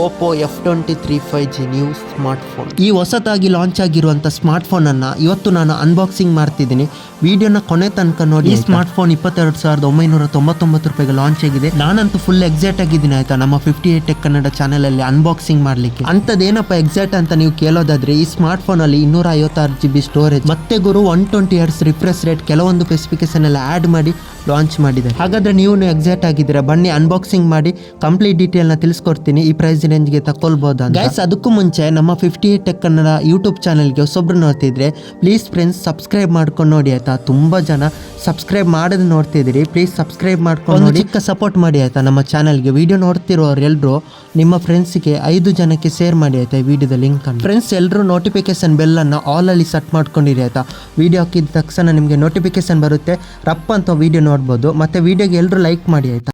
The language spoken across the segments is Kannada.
oppo f23 5G new smartphone. ಈ ಹೊಸತಾಗಿ ಲಾಂಚ್ ಆಗಿರುವಂಥ ಸ್ಮಾರ್ಟ್ಫೋನನ್ನು ಇವತ್ತು ನಾನು ಅನ್ಬಾಕ್ಸಿಂಗ್ ಮಾಡ್ತಿದ್ದೀನಿ. ವಿಡಿಯೋನ ಕೊನೆ ತನಕ ನೋಡಿ. ಈ ಸ್ಮಾರ್ಟ್ಫೋನ್ 22,999 ರೂಪಾಯಿಗೆ ಲಾಂಚ್ ಆಗಿದೆ. ನಾನಂತೂ ಫುಲ್ ಎಕ್ಸೈಟ್ ಆಗಿದ್ದೀನಿ ಆಯ್ತಾ, ನಮ್ಮ 58 ಟೆಕ್ ಕನ್ನಡ ಚಾನಲಲ್ಲಿ ಅನ್ಬಾಕ್ಸಿಂಗ್ ಮಾಡಲಿಕ್ಕೆ. ಅಂಥದ್ದೇನಪ್ಪ ಎಕ್ಸೈಟ್ ಅಂತ ನೀವು ಕೇಳೋದಾದ್ರೆ, ಈ ಸ್ಮಾರ್ಟ್ಫೋನಲ್ಲಿ 256 GB ಸ್ಟೋರೇಜ್ ಮತ್ತೆ ಗುರು 120 Hz ರಿಫ್ರೆಶ್ ರೇಟ್ ಕೆಲವೊಂದು ಸ್ಪೆಸಿಫಿಕೇಶನ್ ಎಲ್ಲ ಆ್ಯಡ್ ಮಾಡಿ ಲಾಂಚ್ ಮಾಡಿದ್ದಾರೆ. ಹಾಗಾದ್ರೆ ನೀವು ಎಕ್ಸೈಟ್ ಆಗಿದ್ದೀರಾ? ಬನ್ನಿ ಅನ್ಬಾಕ್ಸಿಂಗ್ ಮಾಡಿ ಕಂಪ್ಲೀಟ್ ಡೀಟೇಲ್ ನ ತಿಳಿಸ್ಕೊಡ್ತೀನಿ. ಈ ಪ್ರೈಸ್ ರೇಂಜ್ಗೆ ತಗೊಳ್ಬಹುದು ಗೈಸ್. ಅದಕ್ಕೂ ಮುಂಚೆ ನಮ್ಮ 58 ಟೆಕ್ ಕನ್ನಡ ಯೂಟ್ಯೂಬ್ ಚಾನಲ್ಗೆ ಹೊಸೊಬ್ರು ನೋಡ್ತಿದ್ರೆ ಪ್ಲೀಸ್ ಫ್ರೆಂಡ್ಸ್ ಸಬ್ಸ್ಕ್ರೈಬ್ ಮಾಡ್ಕೊಂಡು ನೋಡಿ ಆಯ್ತಾ. ತುಂಬಾ ಜನ ಸಬ್ಸ್ಕ್ರೈಬ್ ಮಾಡೋದು ನೋಡ್ತಿದ್ದೀರಿ, ಪ್ಲೀಸ್ ಸಬ್ಸ್ಕ್ರೈಬ್ ಮಾಡ್ಕೊಂಡು ನೋಡಿ, ಚಿಕ್ಕ ಸಪೋರ್ಟ್ ಮಾಡಿ ಆಯ್ತಾ ನಮ್ಮ ಚಾನಲ್ಗೆ. ವಿಡಿಯೋ ನೋಡ್ತಿರೋರು ಎಲ್ಲರೂ ನಿಮ್ಮ ಫ್ರೆಂಡ್ಸ್ಗೆ 5 ಜನಕ್ಕೆ ಶೇರ್ ಮಾಡಿ ಆಯ್ತಾ ಈ ವಿಡಿಯೋದ ಲಿಂಕ್ ಅನ್ನು. ಫ್ರೆಂಡ್ಸ್ ಎಲ್ಲರೂ ನೋಟಿಫಿಕೇಶನ್ ಬೆಲ್ ಅನ್ನು ಆಲ್ ಅಲ್ಲಿ ಸೆಟ್ ಮಾಡ್ಕೊಂಡಿರಿ ಆಯ್ತಾ. ವಿಡಿಯೋ ಹಾಕಿದ ತಕ್ಷಣ ನಿಮಗೆ ನೋಟಿಫಿಕೇಶನ್ ಬರುತ್ತೆ, ರಪ್ ಅಂತ ವಿಡಿಯೋ ನೋಡ್ಬೋದು. ಮತ್ತೆ ವಿಡಿಯೋಗೆ ಎಲ್ಲರೂ ಲೈಕ್ ಮಾಡಿ ಆಯ್ತಾ.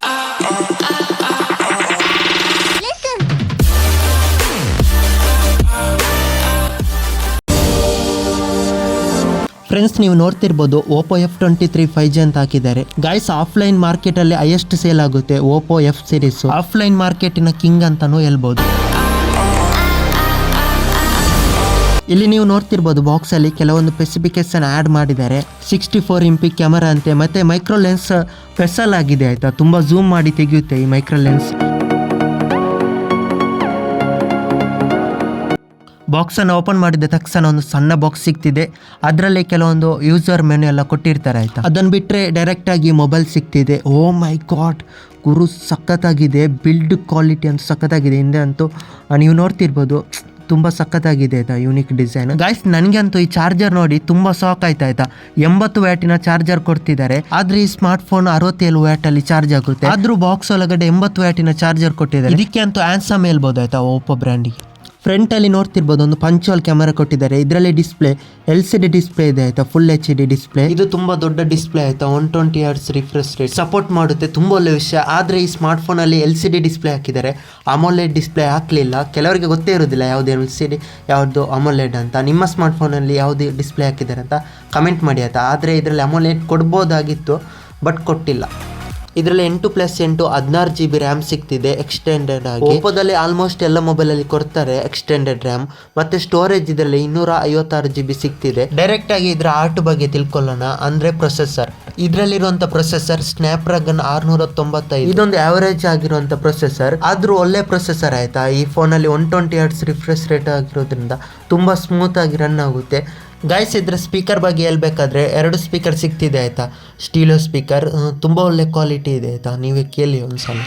ಫ್ರೆಂಡ್ಸ್ ನೀವು ನೋಡ್ತಿರ್ಬೋದು oppo f23 5G ಅಂತ ಹಾಕಿದ್ದಾರೆ ಗೈಸ್. ಆಫ್ಲೈನ್ ಮಾರ್ಕೆಟ್ ಅಲ್ಲಿ ಹೈಯೆಸ್ಟ್ ಸೇಲ್ ಆಗುತ್ತೆ oppo f ಸೀರೀಸ್. ಆಫ್ಲೈನ್ ಮಾರ್ಕೆಟಿನ ಕಿಂಗ್ ಅಂತಾನೂ ಹೇಳ್ಬೋದು. ಇಲ್ಲಿ ನೀವು ನೋಡ್ತಿರ್ಬೋದು ಬಾಕ್ಸ್ ಅಲ್ಲಿ ಕೆಲವೊಂದು ಸ್ಪೆಸಿಫಿಕೇಶನ್ ಆಡ್ ಮಾಡಿದ್ದಾರೆ. 64 MP ಕ್ಯಾಮರಾ ಅಂತೆ, ಮತ್ತೆ ಮೈಕ್ರೋ ಲೆನ್ಸ್ ಸ್ಪೆಷಲ್ ಆಗಿದೆ ಆಯ್ತಾ. ತುಂಬಾ ಝೂಮ್ ಮಾಡಿ ತೆಗೆಯುತ್ತೆ ಈ ಮೈಕ್ರೋ ಲೆನ್ಸ್. ಬಾಕ್ಸ್ ಅನ್ನು ಓಪನ್ ಮಾಡಿದ ತಕ್ಷಣ ಒಂದು ಸಣ್ಣ ಬಾಕ್ಸ್ ಸಿಗ್ತಿದೆ. ಅದರಲ್ಲಿ ಕೆಲವೊಂದು ಯೂಸರ್ ಮೆನು ಎಲ್ಲ ಕೊಟ್ಟಿರ್ತಾರೆ ಆಯ್ತಾ. ಅದನ್ನು ಬಿಟ್ಟರೆ ಡೈರೆಕ್ಟ್ ಆಗಿ ಮೊಬೈಲ್ ಸಿಗ್ತಿದೆ. ಓ ಮೈ ಗಾಡ್ ಗುರು, ಸಖತ್ತಾಗಿದೆ. ಬಿಲ್ಡ್ ಕ್ವಾಲಿಟಿ ಅಂತ ಸಖತ್ತಾಗಿದೆ. ಹಿಂದೆ ಅಂತೂ ನೀವು ನೋಡ್ತಿರ್ಬೋದು ತುಂಬ ಸಖತ್ತಾಗಿದೆ ಆಯ್ತಾ, ಯೂನಿಕ್ ಡಿಸೈನ್. ಗೈಸ್ ನನಗೆ ಅಂತೂ ಈ ಚಾರ್ಜರ್ ನೋಡಿ ತುಂಬ ಸಾಕ್ ಆಯ್ತಾ. 80 ವ್ಯಾಟಿನ ಚಾರ್ಜರ್ ಕೊಡ್ತಿದ್ದಾರೆ. ಆದ್ರೆ ಈ ಸ್ಮಾರ್ಟ್ ಫೋನ್ 67 ವ್ಯಾಟ್ ಅಲ್ಲಿ ಚಾರ್ಜ್ ಆಗುತ್ತೆ. ಆದ್ರೂ ಬಾಕ್ಸ್ ಒಳಗಡೆ 80 ವ್ಯಾಟಿನ ಚಾರ್ಜರ್ ಕೊಟ್ಟಿದ್ದಾರೆ. ಇದಕ್ಕೆ ಅಂತೂ ಆನ್ಸಮ್ ಹೇಳ್ಬೋದು ಆಯ್ತಾ ಓಪೋ ಬ್ರ್ಯಾಂಡಿಗೆ. ಫ್ರಂಟ್ ಅಲ್ಲಿ ನೋಡ್ತಿರ್ಬೋದು ಒಂದು ಪಂಚುವಲ್ ಕ್ಯಾಮರಾ ಕೊಟ್ಟಿದ್ದಾರೆ. ಇದರಲ್ಲಿ ಡಿಸ್ಪ್ಲೇ LCD ಡಿಸ್ಪ್ಲೇ ಇದೆ ಆಯ್ತಾ, ಫುಲ್ HD ಡಿಸ್ಪ್ಲೇ. ಇದು ತುಂಬಾ ದೊಡ್ಡ ಡಿಸ್ಪ್ಲೇ ಆಯ್ತಾ, 120 Hz ರಿಫ್ರೆಶ್ ರೇಟ್ ಸಪೋರ್ಟ್ ಮಾಡುತ್ತೆ. ತುಂಬಾ ಒಳ್ಳೆ ವಿಷಯ. ಆದ್ರೆ ಈ ಸ್ಮಾರ್ಟ್ ಫೋನ್ ಅಲ್ಲಿ LCD ಡಿಸ್ಪ್ಲೇ ಹಾಕಿದ್ದಾರೆ, ಅಮೋಲೆಡ್ ಡಿಸ್ಪ್ಲೇ ಹಾಕ್ಲಿಲ್ಲ. ಕೆಲವರಿಗೆ ಗೊತ್ತೇ ಇರೋದಿಲ್ಲ ಯಾವ್ದು LCD ಯಾವ್ದು ಅಮೋಲೆಡ್ ಅಂತ. ನಿಮ್ಮ ಸ್ಮಾರ್ಟ್ ಫೋನ್ ಅಲ್ಲಿ ಯಾವ್ದು ಡಿಸ್ಪ್ಲೇ ಹಾಕಿದ್ದಾರೆ ಅಂತ ಕಮೆಂಟ್ ಮಾಡಿ ಆಯ್ತಾ. ಆದ್ರೆ ಇದರಲ್ಲಿ ಅಮೋಲೆಡ್ ಕೊಡ್ಬೋದಾಗಿತ್ತು, ಬಟ್ ಕೊಟ್ಟಿಲ್ಲ. ಇದರಲ್ಲಿ 8+8 16 GB ರ್ಯಾಮ್ ಸಿಗ್ತಿದೆ ಎಕ್ಸ್ಟೆಂಡೆಡ್ ಆಗಿ. ಓಪೋದಲ್ಲಿ ಆಲ್ಮೋಸ್ಟ್ ಎಲ್ಲ ಮೊಬೈಲ್ ಅಲ್ಲಿ ಕೊಡ್ತಾರೆ ಎಕ್ಸ್ಟೆಂಡೆಡ್ ರ್ಯಾಮ್. ಮತ್ತೆ ಸ್ಟೋರೇಜ್ ಇದರಲ್ಲಿ 256 GB ಸಿಗ್ತಿದೆ. ಡೈರೆಕ್ಟ್ ಆಗಿ ಇದರ ಆರ್ಟ್ ಬಗ್ಗೆ ತಿಳ್ಕೊಳ್ಳೋಣ. ಅಂದ್ರೆ ಪ್ರೊಸೆಸರ್, ಇದರಲ್ಲಿರುವಂತ ಪ್ರೊಸೆಸರ್ ಸ್ನ್ಯಾಪ್ಡ್ರ್ಯಾಗನ್ 695. ಇದೊಂದು ಆವರೇಜ್ ಆಗಿರುವಂತ ಪ್ರೊಸೆಸರ್, ಆದ್ರೂ ಒಳ್ಳೆ ಪ್ರೊಸೆಸರ್ ಆಯ್ತಾ. ಈ ಫೋನ್ ಅಲ್ಲಿ 120 Hz ರಿಫ್ರೆಶ್ ರೇಟ್ ಆಗಿರೋದ್ರಿಂದ ತುಂಬಾ ಸ್ಮೂತ್ ಆಗಿ ರನ್ ಆಗುತ್ತೆ. ಗೈಸ್ ಇದರ ಸ್ಪೀಕರ್ ಬಗ್ಗೆ ಹೇಳ್ಬೇಕಾದ್ರೆ 2 ಸ್ಪೀಕರ್ ಸಿಗ್ತಿದೆ ಆಯ್ತಾ, ಸ್ಟೀಲೋ ಸ್ಪೀಕರ್. ತುಂಬ ಒಳ್ಳೆ ಕ್ವಾಲಿಟಿ ಇದೆ ಆಯ್ತಾ, ನೀವೇ ಕೇಳಿ ಒಂದ್ಸಲ.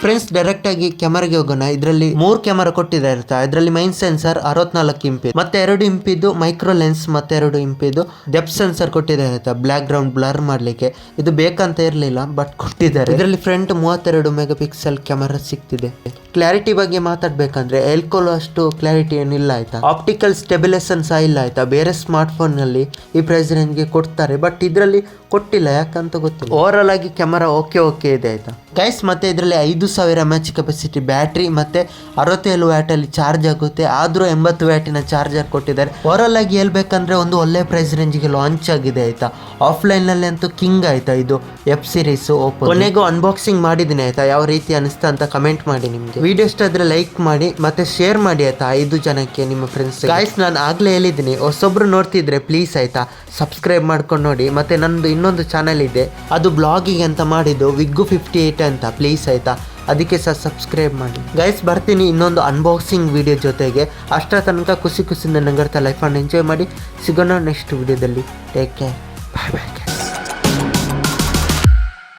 ಫ್ರೆಂಡ್ಸ್ ಡೈರೆಕ್ಟ್ ಆಗಿ ಕ್ಯಾಮರಾಗೆ ಹೋಗೋಣ. ಇದರಲ್ಲಿ 3 ಕ್ಯಾಮರಾ ಕೊಟ್ಟಿದ್ದಾರೆ ಆಯ್ತಾ. ಇದರಲ್ಲಿ ಮೈನ್ ಸೆನ್ಸರ್ 64 MP, ಮತ್ತೆ 2 MP ಮೈಕ್ರೋ ಲೆನ್ಸ್, ಮತ್ತೆ 2 MP ಡೆಪ್ತ್ ಸೆನ್ಸರ್ ಕೊಟ್ಟಿದ್ದಾರೆ ಆಯ್ತಾ, ಬ್ಲಾಕ್ ಗ್ರೌಂಡ್ ಬ್ಲರ್ ಮಾಡ್ಲಿಕ್ಕೆ. ಇದು ಬೇಕಂತ ಇರಲಿಲ್ಲ ಬಟ್ ಕೊಟ್ಟಿದ್ದಾರೆ. ಇದರಲ್ಲಿ ಫ್ರಂಟ್ 32 MP ಕ್ಯಾಮರಾ ಸಿಗ್ತಿದೆ. ಕ್ಲಾರಿಟಿ ಬಗ್ಗೆ ಮಾತಾಡ್ಬೇಕಂದ್ರೆ ಎಲ್ಕೋಲು ಅಷ್ಟು ಕ್ಲಾರಿಟಿ ಏನಿಲ್ಲ ಆಯ್ತಾ. ಆಪ್ಟಿಕಲ್ ಸ್ಟೆಬಿಲೈಸೇಷನ್ ಸಹ ಇಲ್ಲ ಆಯ್ತಾ. ಬೇರೆ ಸ್ಮಾರ್ಟ್ ಫೋನ್ ನಲ್ಲಿ ಈ ಪ್ರೈಸ್ ರೇಂಜ್ಗೆ ಕೊಡ್ತಾರೆ, ಬಟ್ ಇದರಲ್ಲಿ ಕೊಟ್ಟಿಲ್ಲ, ಯಾಕಂತ ಗೊತ್ತಿಲ್ಲ. ಓವರ್ ಆಲ್ ಆಗಿ ಕ್ಯಾಮರಾ ಓಕೆ ಇದೆ ಆಯ್ತಾ ಗೈಸ್. ಮತ್ತೆ ಇದರಲ್ಲಿ 5000 mAh ಕೆಪಾಸಿಟಿ ಬ್ಯಾಟ್ರಿ, ಮತ್ತೆ 67 ವ್ಯಾಟ್ ಅಲ್ಲಿ ಚಾರ್ಜ್ ಆಗುತ್ತೆ. ಆದ್ರೂ 80 ವ್ಯಾಟಿನ ಚಾರ್ಜರ್ ಕೊಟ್ಟಿದ್ದಾರೆ. ಓವರ್ ಆಲ್ ಆಗಿ ಹೇಳ್ಬೇಕಂದ್ರೆ ಒಂದು ಒಳ್ಳೆ ಪ್ರೈಸ್ ರೇಂಜ್ಗೆ ಲಾಂಚ್ ಆಗಿದೆ ಆಯ್ತಾ. ಆಫ್ಲೈನ್ ನಲ್ಲಿ ಅಂತೂ ಕಿಂಗ್ ಆಯ್ತಾ ಇದು ಎಫ್ ಸೀರೀಸ್ ಓಪೋ. ಕೊನೆಗೂ ಅನ್ಬಾಕ್ಸಿಂಗ್ ಮಾಡಿದ್ದೀನಿ ಆಯ್ತಾ. ಯಾವ ರೀತಿ ಅನಿಸ್ತಾ ಅಂತ ಕಮೆಂಟ್ ಮಾಡಿ. ನಿಮ್ಗೆ ವಿಡಿಯೋ ಇಷ್ಟ ಆದ್ರೆ ಲೈಕ್ ಮಾಡಿ, ಮತ್ತೆ ಶೇರ್ ಮಾಡಿ ಆಯ್ತಾ 5 ಜನಕ್ಕೆ ನಿಮ್ಮ ಫ್ರೆಂಡ್ಸ್. ಗೈಸ್ ನಾನು ಆಗ್ಲೇ ಹೇಳಿದ್ದೀನಿ, ಹೊಸೊಬ್ರು ನೋಡ್ತಿದ್ರೆ ಪ್ಲೀಸ್ ಆಯ್ತಾ ಸಬ್ಸ್ಕ್ರೈಬ್ ಮಾಡ್ಕೊಂಡು ನೋಡಿ. ಮತ್ತೆ ನಂದು ಇನ್ನೊಂದು ಚಾನಲ್ ಇದೆ, ಅದು ಬ್ಲಾಗಿಂಗ್ ಅಂತ ಮಾಡಿದ್ದು ವಿಗ್ಗು 58 ಅಂತ, ಪ್ಲೀಸ್ ಆಯ್ತಾ ಅದಕ್ಕೆ ಸಹ ಸಬ್ಸ್ಕ್ರೈಬ್ ಮಾಡಿ. ಗೈಸ್ ಬರ್ತೀನಿ ಇನ್ನೊಂದು ಅನ್ಬಾಕ್ಸಿಂಗ್ ವಿಡಿಯೋ ಜೊತೆಗೆ. ಅಷ್ಟರ ತನಕ ಖುಷಿಯಿಂದ ನಗರ್ತಾ ಲೈಫನ್ನು ಎಂಜಾಯ್ ಮಾಡಿ. ಸಿಗೋಣ ನೆಕ್ಸ್ಟ್ ವಿಡಿಯೋದಲ್ಲಿ. ಟೇಕ್ ಕೇರ್, ಬಾಯ್ ಬಾಯ್.